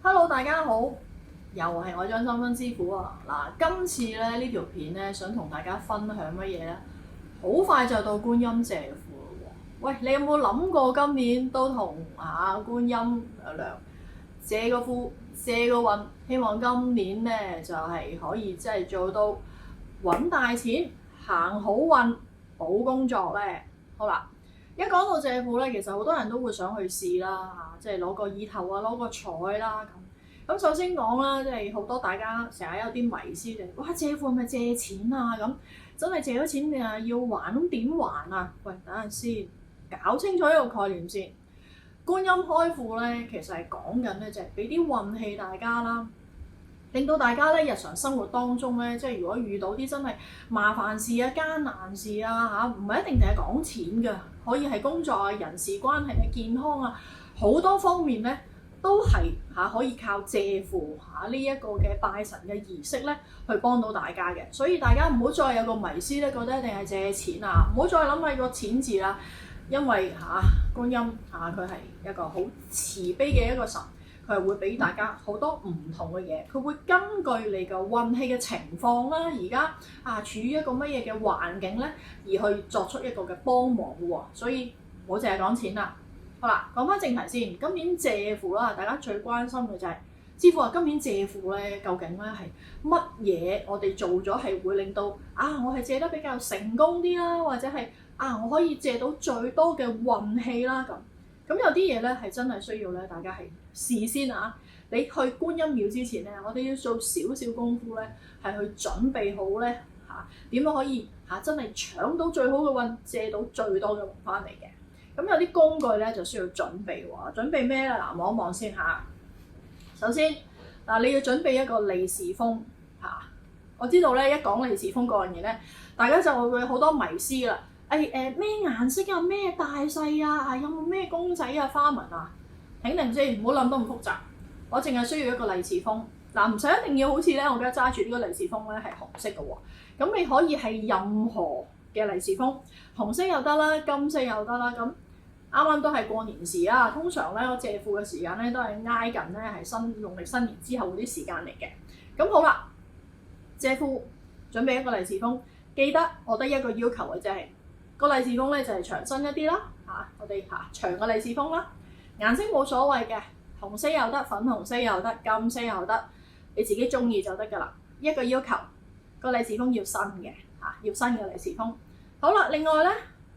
Hello，大家好，又係我張心芬師傅啊！嗱，今次咧呢條片咧，想同大家分享乜嘢咧？好快就到觀音借庫咯喎！喂，你有冇諗過今年都同觀音娘娘借個庫、借個運？希望今年咧就係可以即係做到揾大錢、行好運、保工作咧。好啦。一講到借庫咧，其實好多人都會想去試啦，即係攞個意頭啊，攞個彩啦咁。咁首先講啦，即係好多大家成日有啲迷思就係，哇借庫係咪借錢啊？咁真係借咗錢你要還，咁點還啊？喂，等陣先，搞清楚一個概念先。觀音開庫咧，其實係講緊咧就係俾啲運氣大家啦。令到大家咧日常生活當中咧，即係如果遇到啲真係麻煩事啊、艱難事啊唔係一定淨係講錢㗎，可以係工作啊、人事關係啊、健康啊，好多方面咧都係可以靠借庫呢一個嘅拜神嘅儀式咧去幫到大家嘅。所以大家唔好再有個迷思咧，覺得一定係借錢啊，唔好再諗起個錢字啦，因為觀音佢係一個好慈悲嘅一個神。佢係會俾大家好多唔同嘅嘢，佢會根據你嘅運氣嘅情況啦，而家處於一個乜嘢嘅環境咧，而去作出一個嘅幫忙嘅喎，所以唔好淨係講錢啦。好啦，講翻正題先，今年借庫啦，大家最關心嘅就係師傅話今年借庫咧，究竟咧係乜嘢？我哋做咗係會令到我係借得比較成功啲啦，或者係我可以借到最多嘅運氣啦咁。咁有啲嘢咧係真係需要咧，大家係事先你去觀音廟之前咧，我哋要做少少功夫咧，係去準備好咧點樣可以真係搶到最好嘅運，借到最多嘅運翻嚟嘅。咁有啲工具咧就需要準備喎，準備咩咧？望一望先首先你要準備一個利是封我知道咧，一講利是封嗰樣嘢咧，大家就會好多迷思啦。咩顏色啊？咩大細啊？有冇咩公仔啊？花紋啊？停定先，唔好諗得咁複雜。我淨係需要一個利是封。唔使一定要好似咧，我而家揸住呢個利是封咧係紅色嘅喎。咁你可以係任何嘅利是封，紅色又得啦，金色又得啦。咁啱啱都係過年時啦。通常咧，我借庫嘅時間咧都係挨近咧係農曆新年之後嗰啲時間嚟嘅。咁好啦，借庫準備一個利是封，記得我得一個要求嘅啫。個利是封咧就係長身一啲啦，我哋長嘅利是封啦，顏色冇所謂嘅，紅色又得，粉紅色又得，金色又得，你自己中意就得㗎啦。一個要求，個利是封要新嘅，要新嘅利是封。好啦，另外咧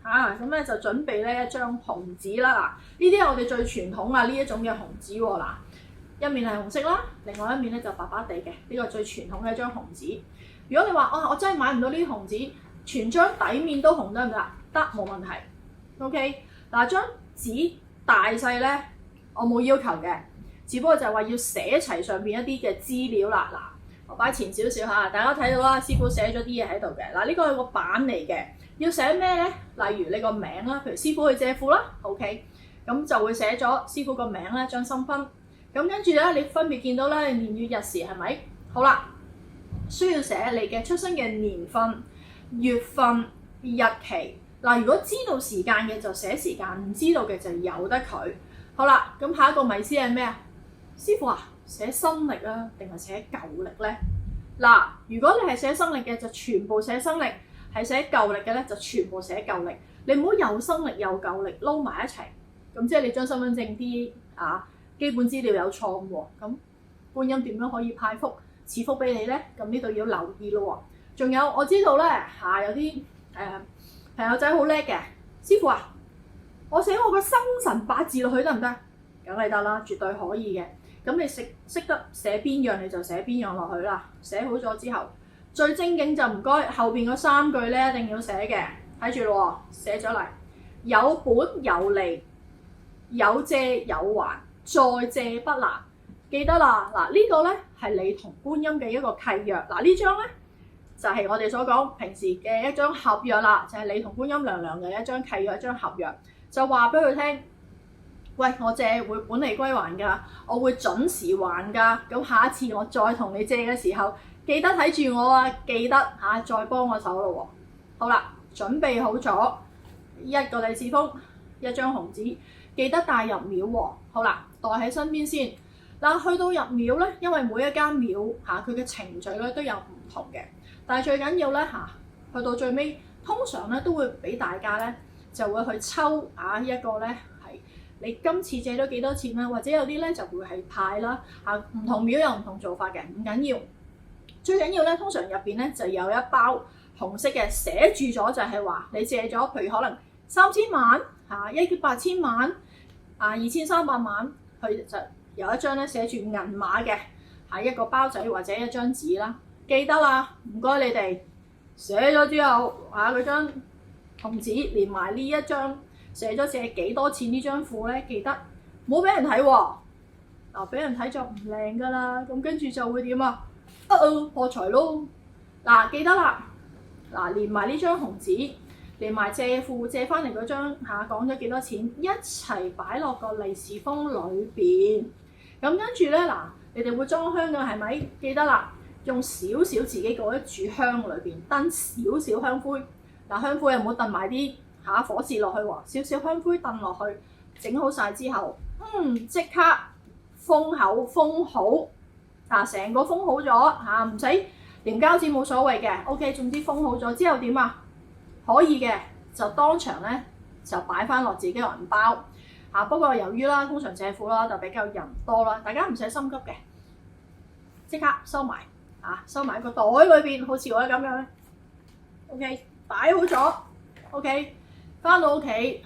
咁咧就準備咧一張紅紙啦。呢啲係我哋最傳統呢一種嘅紅紙喎。一面係紅色啦，另外一面咧就白白地嘅，呢個最傳統嘅一張紅紙。如果你話我真係買唔到呢啲紅紙，全張底面都紅得唔得？得，冇問題。OK， 張紙大細咧，我冇要求嘅，只不過就係話要寫齊上邊一啲嘅資料啦。我擺前少少大家睇到啦，師傅寫咗啲嘢喺度嘅。呢個係個板嚟嘅，要寫咩咧？例如你個名啦，譬如師傅去借庫啦 ，OK， 咁就會寫咗師傅個名咧，張心芬。咁跟住咧，你分別見到咧年月日時係咪？好啦，需要寫你嘅出生嘅年份、月份、日期。如果知道時間嘅就寫時間，唔知道嘅就由得佢。好啦，咁下一個迷思係咩師傅寫新曆定係寫舊曆咧？如果你係寫新曆嘅，就全部寫新曆；係寫舊曆嘅咧，就全部寫舊曆。你唔好又新曆又舊曆撈埋一齊，咁即係你張身份證啲基本資料有錯誤喎。咁觀音點樣可以派福賜福俾你咧？咁呢度要留意咯。仲有我知道咧有啲朋友仔好叻嘅，師傅我寫我個生辰八字落去得唔得？梗係得啦，絕對可以嘅。咁你識得寫邊樣你就寫邊樣落去啦。寫好咗之後，最精警就唔該後邊嗰3句咧一定要寫嘅，睇住咯，寫咗嚟。有本有利，有借有還，再借不難。記得啦，呢個咧係你同觀音嘅一個契約。呢張咧就係我哋所講平時嘅一張合約啦，就係你同觀音娘娘嘅一張契約、一張合約，就話俾佢聽，喂，我借會本利歸還㗎，我會準時還㗎。咁下一次我再同你借嘅時候，記得睇住我記得再幫我手咯喎。好啦，準備好咗一個利是封、一張紅紙，記得帶入廟喎。好啦，袋喺身邊先。嗱，去到入廟咧，因為每一間廟佢嘅程序咧都有唔同嘅，但係最緊要咧去到最尾，通常咧都會俾大家咧就會去抽一個咧係你今次借咗幾多錢啦，或者有啲咧就會係派啦唔同廟有唔同做法嘅，唔緊要。最緊要咧，通常入邊咧就有一包紅色嘅，寫住咗就係話你借咗，譬如可能3000萬18000萬2300萬，佢就有一張咧寫住銀碼嘅一個包仔或者一張紙啦。記得啦，唔該你哋寫咗之後嗰張紅紙連埋呢一張寫咗借幾多錢呢張庫咧，記得唔好俾人睇喎。嗱，俾人睇就唔靚噶啦，咁跟住就會點啊？破財咯！嗱，記得啦，連埋呢張紅紙，連埋借庫借翻嚟嗰張講咗幾多錢，一齊擺落個利是封裏邊。咁跟住咧，你哋會裝香嘅係咪？記得啦，用少少自己嗰一炷香裏邊燈少少香灰。香灰又唔好燉埋啲火舌落去喎，少少香灰燉落去，整好晒之後，即刻封口封好。成個封好咗唔使黏膠紙冇所謂嘅 ，OK。總之封好咗之後點啊？可以嘅就當場咧就擺翻落自己個銀包不過由於啦，通常借庫啦就比較人多啦，大家唔使心急嘅，即刻收埋收埋個袋裏邊，好似我咁樣 ，OK。擺好咗 ，OK。翻到屋企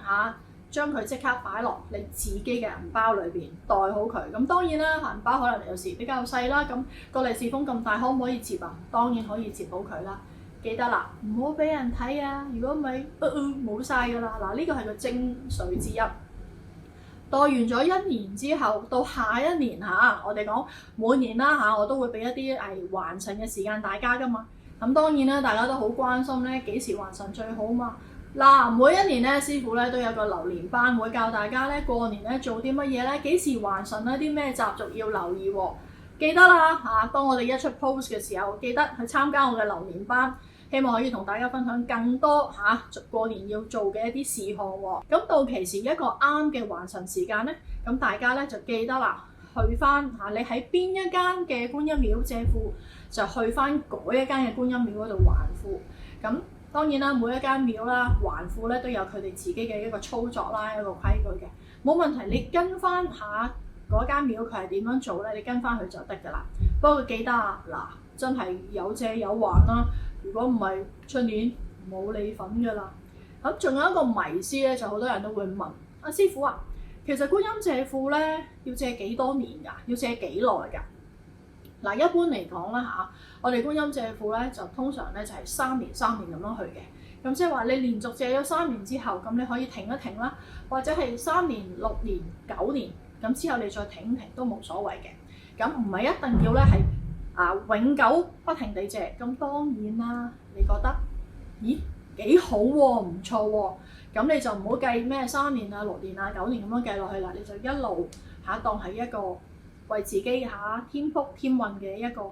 將佢即刻擺落你自己嘅銀包裏邊，袋好佢。咁當然啦，銀包可能有時比較細啦，咁個利是封咁大，可唔可以摺啊？當然可以摺好佢啦。記得啦，唔好俾人睇啊！如果唔係，冇晒㗎啦。呢個係個精髓之一。袋完咗1年之後，到下一年我哋講每年啦我都會俾一啲還神嘅時間大家㗎嘛。咁當然啦，大家都好關心咧，幾時還神最好嘛？每一年咧，師傅咧都有個流年班，會教大家咧過年咧做啲乜嘢咧，幾時還神咧，啲咩習俗要留意喎。記得啦當我哋一出 post 嘅時候，記得去參加我嘅流年班，希望可以同大家分享更多過年要做嘅一啲事項喎。咁到期時一個啱嘅還神時間咧，咁大家咧就記得啦，去翻你喺邊一間嘅觀音廟借庫，就去翻嗰一間嘅觀音廟嗰度還庫。咁當然啦，每一間廟啦還庫咧都有佢哋自己嘅一個操作啦，一個規矩嘅，冇問題。你跟翻嗰間廟佢係點樣做咧，你跟翻佢就得㗎啦。不過記得真係有借有還啦。如果唔係，出年冇你份㗎啦。咁仲有一個迷思咧，就好多人都會問師傅其實觀音借庫咧要借幾多年㗎？要借幾耐㗎？一般嚟講啦我哋觀音借庫咧就通常咧就係3年咁樣去嘅。咁即係話你連續借咗3年之後，咁你可以停一停啦，或者係3年、6年、9年，咁之後你再停都冇所謂嘅。咁唔係一定要咧係永久不停地借。咁當然啦，你覺得咦幾好喎，唔錯喎，咁你就唔好計咩3年6年9年咁樣計落去啦，你就一路當係一個為自己添福添運嘅一個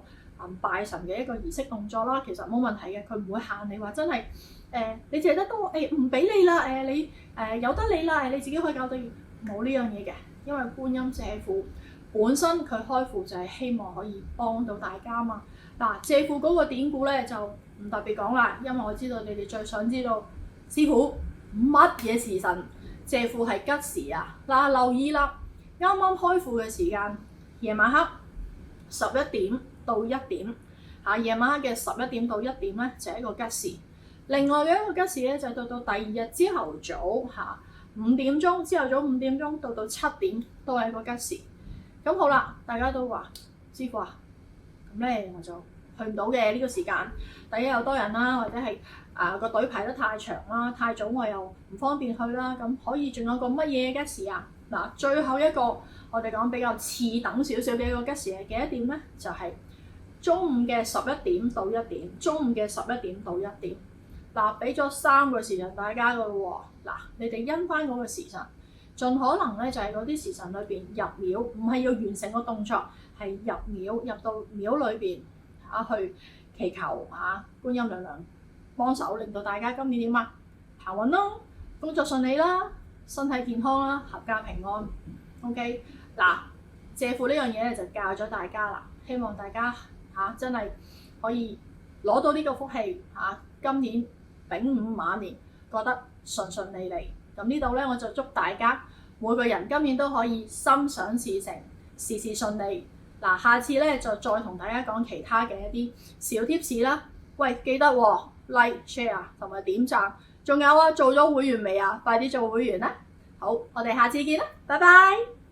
拜神嘅一個儀式動作啦。其實冇問題嘅，佢唔會限你話真係你借得多唔俾你啦，你由得你啦，你自己可以搞掂，冇呢樣嘢嘅。因為觀音借庫本身佢開庫就係希望可以幫到大家嘛。借庫嗰個典故咧就唔特別講啦，因為我知道你哋最想知道師傅乜嘢時辰借庫係吉時啊。留意啦，啱啱開庫嘅時間夜晚黑11點到1點夜晚黑嘅11點到1點咧就係一個吉時。另外嘅一個吉時咧就到第二日朝頭早5點鐘，朝頭早5點鐘到7點都係一個吉時。咁好啦，大家都話師傅咁咧我就去唔到嘅呢個時間。第一有多人啦，或者係個隊排得太長啦，太早我又唔方便去啦。咁可以仲有個乜嘢吉時最後一個我哋講比較次等少少嘅一個吉時係幾多點咧？就係中午嘅11點到1點，中午嘅11點到1點。俾咗3個時辰大家噶咯喎。你哋因翻嗰個時辰，盡可能咧就係嗰啲時辰裏邊入廟，唔係要完成個動作，係入廟入到廟裏邊去祈求觀音娘娘幫手，令到大家今年點行運咯，工作順利啦，身體健康啦，合家平安。OK 借庫呢樣嘢咧就教咗大家啦，希望大家真係可以攞到呢個福氣今年丙午馬年覺得順順利利。咁呢度咧我就祝大家每個人今年都可以心想事成，事事順利。嗱，下次咧就再同大家講其他嘅一啲小貼士啦。喂，記得like、share 同埋點讚，仲有做咗會員未啊？快啲做會員啦！好，我哋下次見啦，拜拜。